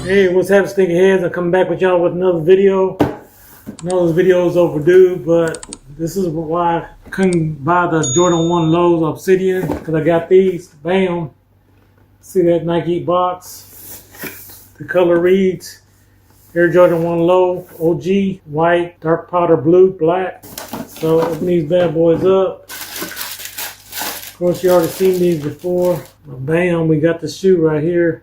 Hey, what's happening, Sneakerheads? I'm coming back with y'all with another video. I know this video is overdue, but this is why I couldn't buy the Jordan 1 Lows Obsidian, because I got these. Bam! See that Nike box? The color reads Air Jordan 1 Low OG, white, dark powder blue, black. So open these bad boys up. Of course, you already seen these before. But bam, we got the shoe right here.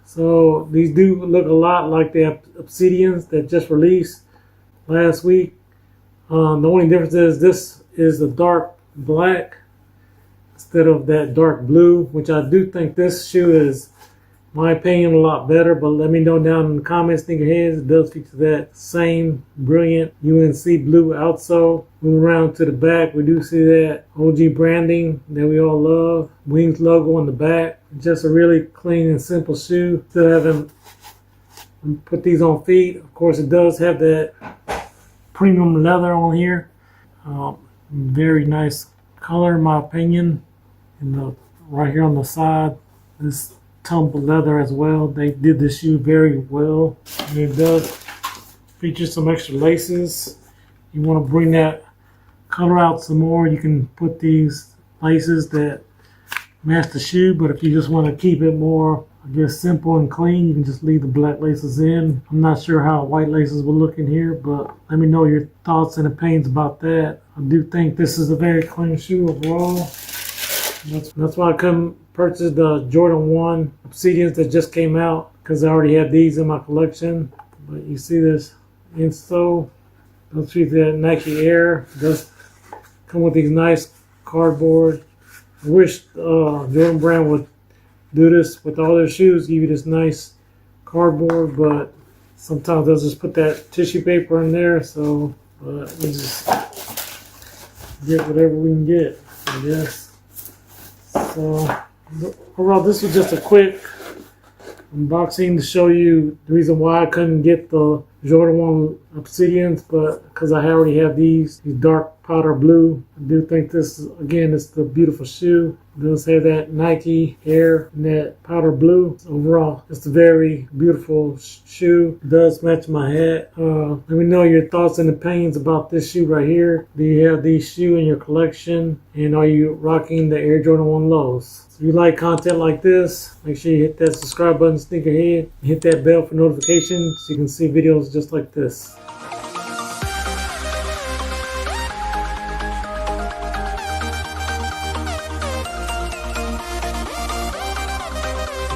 So these do look a lot like the Obsidians that just released last week. The only difference is this is a dark black instead of that dark blue, which I do think this shoe is, in my opinion, a lot better. But let me know down in the comments, Sneakerheads. It does feature that same brilliant UNC blue outsole. Move around to the back, we do see that OG branding that we all love. Wings logo on the back. Just a really clean and simple shoe. Still haven't put these on feet. Of course, it does have that premium leather on here. Very nice color in my opinion. And right here on the side, this tumble leather as well. They did the shoe very well. And it does feature some extra laces. You want to bring that color out some more, you can put these laces that match the shoe. But if you just want to keep it more, I guess, simple and clean, you can just leave the black laces in. I'm not sure how white laces will look in here, but let me know your thoughts and opinions about that. I do think this is a very clean shoe overall. That's why I couldn't purchase the Jordan 1 Obsidians that just came out, because I already had these in my collection. But you see this insole. Don't treat that Nike Air. It does come with these nice cardboard. I wish Jordan brand would do this with all their shoes, give you this nice cardboard, but sometimes they'll just put that tissue paper in there. So we just get whatever we can get, I guess. So overall, this was just a quick unboxing to show you the reason why I couldn't get the Jordan 1 Obsidians, but because I already have these dark powder blue. I do think this is, again, it's the beautiful shoe. It does have that Nike Air and that powder blue. Overall, it's a very beautiful shoe. It does match my hat. Let me know your thoughts and opinions about this shoe right here. Do you have these shoes in your collection? And are you rocking the Air Jordan 1 Lows? So if you like content like this, make sure you hit that subscribe button, Sneakerhead, and hit that bell for notifications so you can see videos just like this.